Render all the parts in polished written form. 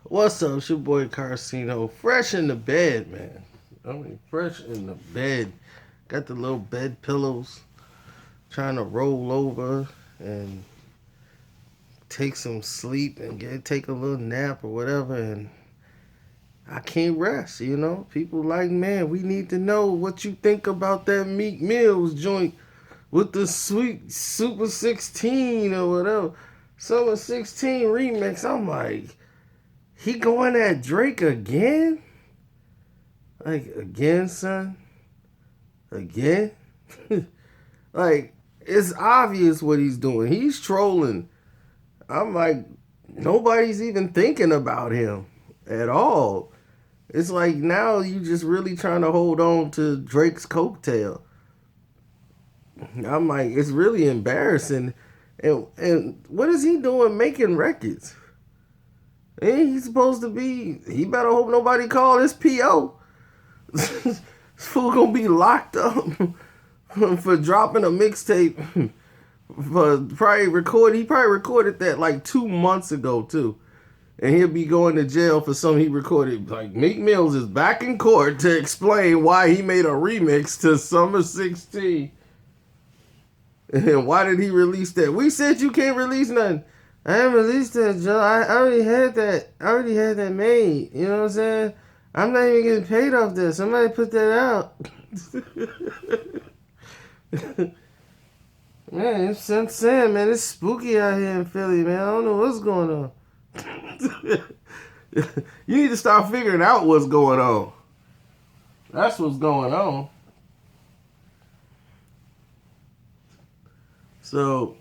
What's up? It's your boy Carcino. Fresh in the bed, man. Fresh in the bed. Got the little bed pillows. Trying to roll over and take some sleep and take a little nap or whatever. And I can't rest. People like, man, we need to know what you think about that Meek Mill's joint with the sweet Super 16 or whatever. Summer 16 remix. I'm like, he going at Drake again? Like, again, son? Again? Like, it's obvious what he's doing. He's trolling. I'm like, nobody's even thinking about him at all. It's like now you just really trying to hold on to Drake's coattail. I'm like, it's really embarrassing. And what is he doing making records? Ain't he supposed to be? He better hope nobody call this PO. This fool gonna be locked up for dropping a mixtape. For probably record. He probably recorded that like 2 months ago too, and he'll be going to jail for something he recorded. Like Meek Mills is back in court to explain why he made a remix to Summer 16. And why did he release that? We said you can't release nothing. I haven't released that, Joe. I already had that. I already had that made. You know what I'm saying? I'm not even getting paid off this. Somebody put that out. Man, I'm saying, man, it's spooky out here in Philly, man. I don't know what's going on. You need to start figuring out what's going on. That's what's going on. So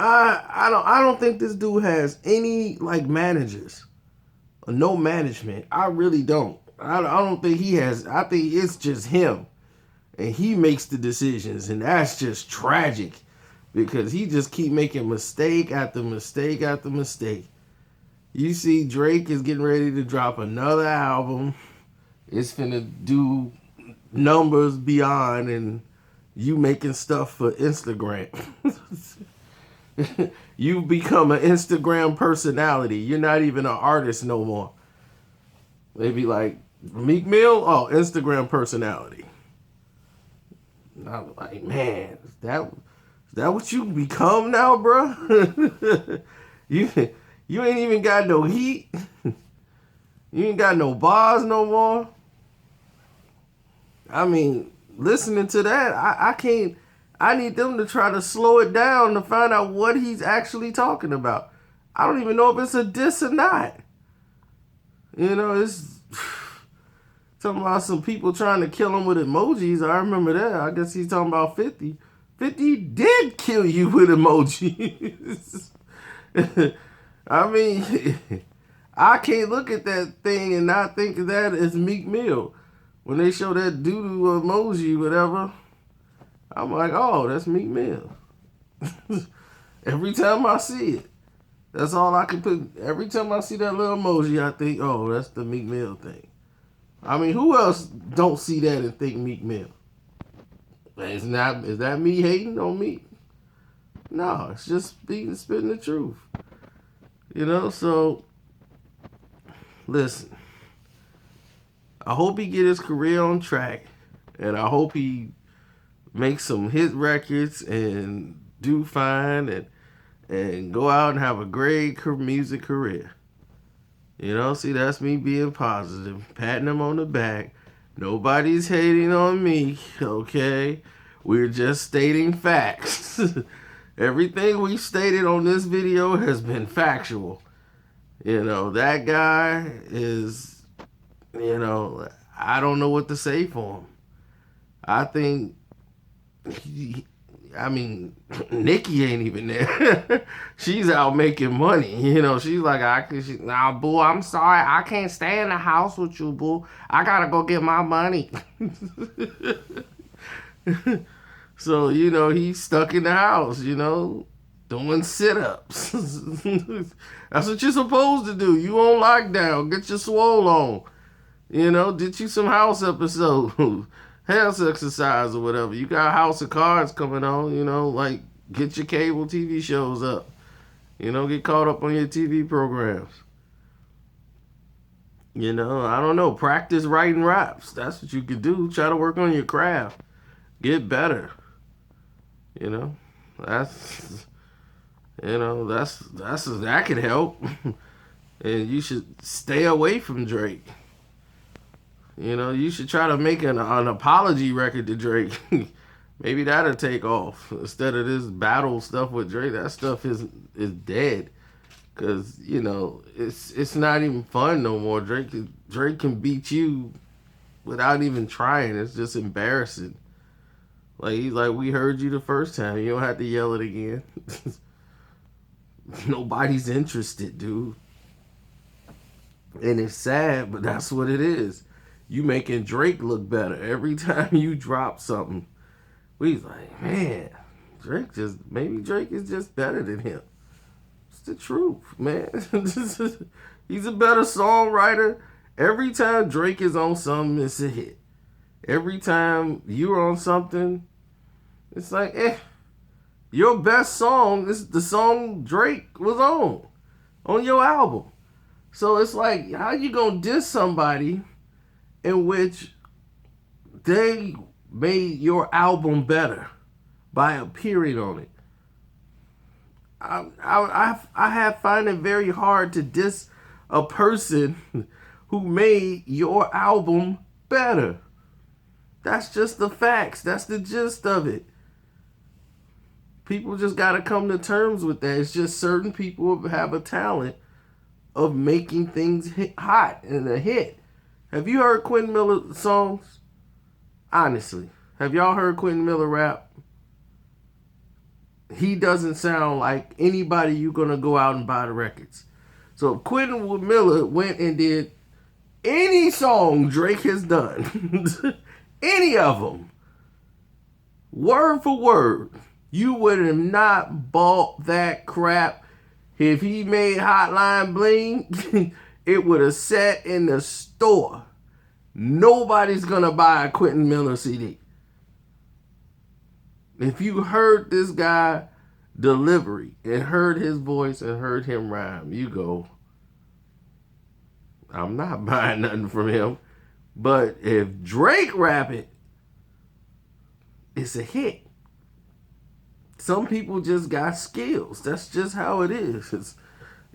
I don't think this dude has any like managers or no management. I really don't. I don't think he has. I think it's just him, and he makes the decisions, and that's just tragic because he just keep making mistake after mistake after mistake. You see, Drake is getting ready to drop another album. It's finna do numbers beyond, and you making stuff for Instagram. You've become an Instagram personality. You're not even an artist no more. They be like, Meek Mill, oh, Instagram personality. And I'm like, man, is that what you become now, bro? you you ain't even got no heat. You ain't got no bars no more. I mean, listening to that, I can't. I need them to try to slow it down to find out what he's actually talking about. I don't even know if it's a diss or not. It's talking about some people trying to kill him with emojis. I remember that. I guess he's talking about 50. 50 did kill you with emojis. I mean, I can't look at that thing and not think of that as Meek Mill. When they show that doo-doo emoji, whatever, I'm like, oh, that's Meek Mill. Every time I see it. That's all I can put. Every time I see that little emoji, I think, oh, that's the Meek Mill thing. I mean, who else don't see that and think Meek Mill? Is that me hating on Meek? No, it's just spitting the truth. So listen. I hope he get his career on track, and I hope he make some hit records and do fine and go out and have a great music career. See, that's me being positive, patting him on the back. Nobody's hating on me, okay? We're just stating facts. Everything we stated on this video has been factual. That guy is, I don't know what to say for him. I think Nikki ain't even there. She's out making money. She's like, nah, boo, I'm sorry. I can't stay in the house with you, boo. I gotta go get my money. So, he's stuck in the house, doing sit-ups. That's what you're supposed to do. You on lockdown. Get your swole on. Did you some house episodes. House exercise or whatever. You got House of Cards coming on, like get your cable TV shows up. Get caught up on your TV programs. You know, I don't know. Practice writing raps. That's what you could do. Try to work on your craft. Get better. You know, that's that could help. And you should stay away from Drake. You know, you should try to make an apology record to Drake. Maybe that'll take off instead of this battle stuff with Drake. That stuff is dead. Cause you know it's not even fun no more. Drake can beat you without even trying. It's just embarrassing. Like he's like, we heard you the first time. You don't have to yell it again. Nobody's interested, dude. And it's sad, but that's what it is. You making Drake look better every time you drop something. We like, man, maybe Drake is just better than him. It's the truth, man. He's a better songwriter. Every time Drake is on something, it's a hit. Every time you're on something, it's like, your best song is the song Drake was on your album. So it's like, how you gonna diss somebody in which they made your album better by appearing on it? I have find it very hard to diss a person who made your album better. That's just the facts. That's the gist of it. People just got to come to terms with that. It's just certain people have a talent of making things hot and a hit. Have you heard Quentin Miller songs? Honestly, have y'all heard Quentin Miller rap? He doesn't sound like anybody you're going to go out and buy the records. So if Quentin Miller went and did any song Drake has done, any of them, word for word, you would have not bought that crap. If he made Hotline Bling, it would have sat in the store. Nobody's going to buy a Quentin Miller CD. If you heard this guy delivery and heard his voice and heard him rhyme, you go, I'm not buying nothing from him. But if Drake rap it, it's a hit. Some people just got skills. That's just how it is.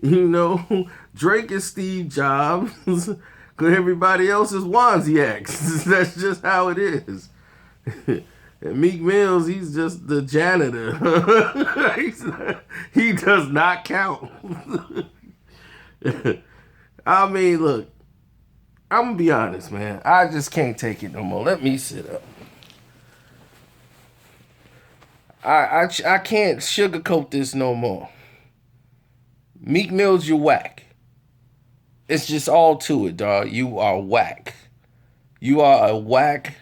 You know, Drake is Steve Jobs. Because everybody else is Wozniaks. That's just how it is. And Meek Mills, he's just the janitor. He does not count. I mean, look, I'm going to be honest, man. I just can't take it no more. Let me sit up. I can't sugarcoat this no more. Meek Mills, you're whack. It's just all to it, dog. You are whack. You are a whack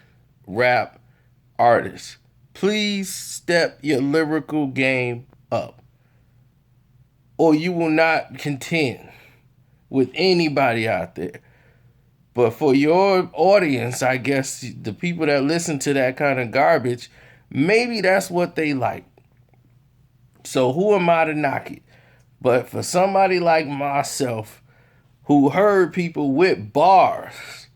rap artist. Please step your lyrical game up, or you will not contend with anybody out there. But for your audience, I guess the people that listen to that kind of garbage, maybe that's what they like. So who am I to knock it? But for somebody like myself who heard people with bars,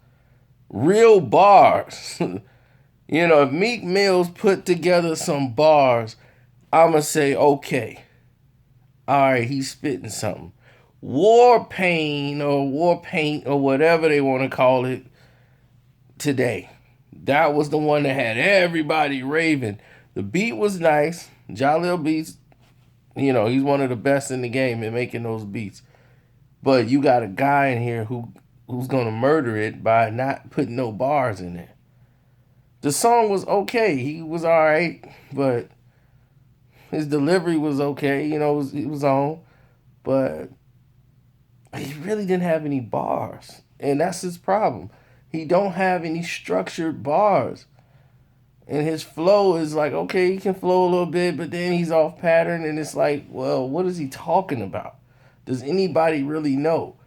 real bars, you know, if Meek Mills put together some bars, I'ma say, okay, all right, he's spitting something. War Pain or War Paint or whatever they want to call it today. That was the one that had everybody raving. The beat was nice. Jalil Beats, you know, he's one of the best in the game at making those beats. But you got a guy in here who's going to murder it by not putting no bars in there. The song was okay. He was all right, but his delivery was okay. You know, it was on. But he really didn't have any bars. And that's his problem. He don't have any structured bars. And his flow is like, okay, he can flow a little bit, but then he's off pattern. And it's like, well, what is he talking about? Does anybody really know?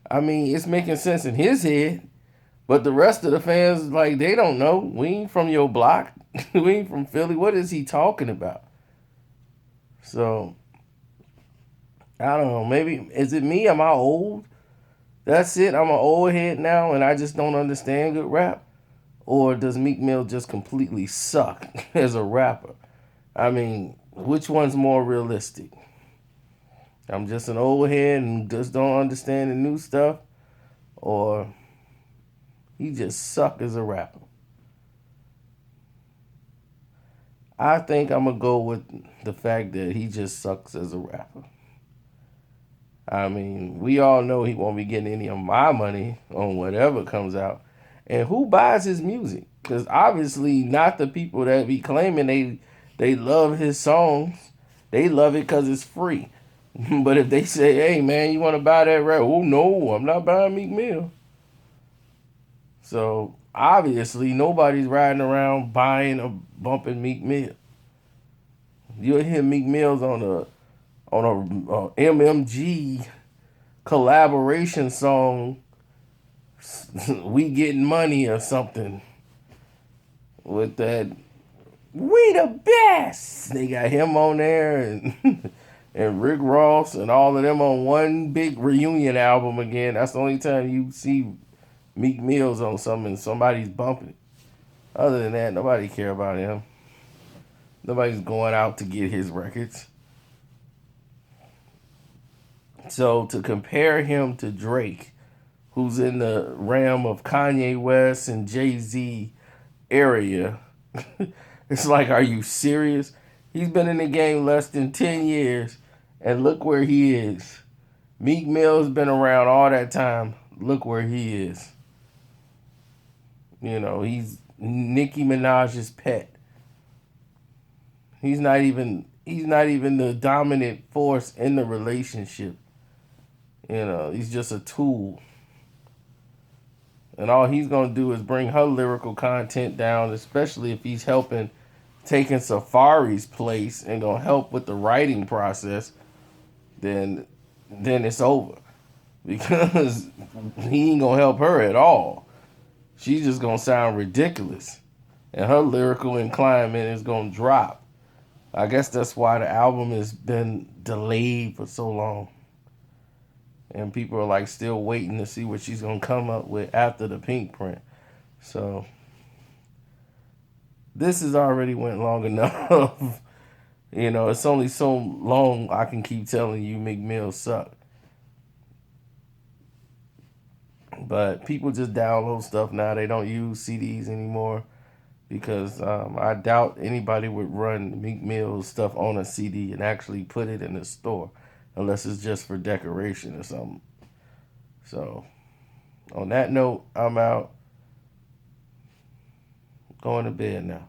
I mean, it's making sense in his head, but the rest of the fans, like, they don't know. We ain't from your block. We ain't from Philly. What is he talking about? So, I don't know. Maybe, is it me? Am I old? That's it. I'm an old head now, and I just don't understand good rap. Or does Meek Mill just completely suck as a rapper? I mean, which one's more realistic? I'm just an old head and just don't understand the new stuff, or he just suck as a rapper. I think I'm gonna go with the fact that he just sucks as a rapper. I mean, we all know he won't be getting any of my money on whatever comes out. And who buys his music? Because obviously not the people that be claiming they love his songs. They love it because it's free. But if they say, hey man, you want to buy that rap? Oh no, I'm not buying Meek Mill. So obviously nobody's riding around buying or bumping Meek Mill. You'll hear Meek Mill's on a MMG collaboration song, "We Getting Money" or something, with that "We the Best." They got him on there and and Rick Ross and all of them on one big reunion album again. That's the only time you see Meek Mill's on something and somebody's bumping it. Other than that, nobody care about him. Nobody's going out to get his records. So to compare him to Drake, who's in the realm of Kanye West and Jay-Z area, it's like, are you serious? He's been in the game less than 10 years, and look where he is. Meek Mill's been around all that time. Look where he is. You know, he's Nicki Minaj's pet. He's not even the dominant force in the relationship. You know, he's just a tool. And all he's gonna do is bring her lyrical content down, especially if he's helping taking Safari's place and gonna help with the writing process, then it's over. Because he ain't gonna help her at all. She's just gonna sound ridiculous. And her lyrical inclinement is gonna drop. I guess that's why the album has been delayed for so long. And people are like still waiting to see what she's gonna come up with after the pink print. So this has already went long enough. You know, it's only so long I can keep telling you Meek Mill suck. But people just download stuff now. They don't use CDs anymore because I doubt anybody would run Meek Mill's stuff on a CD and actually put it in the store unless it's just for decoration or something. So, on that note, I'm out. Going to bed now.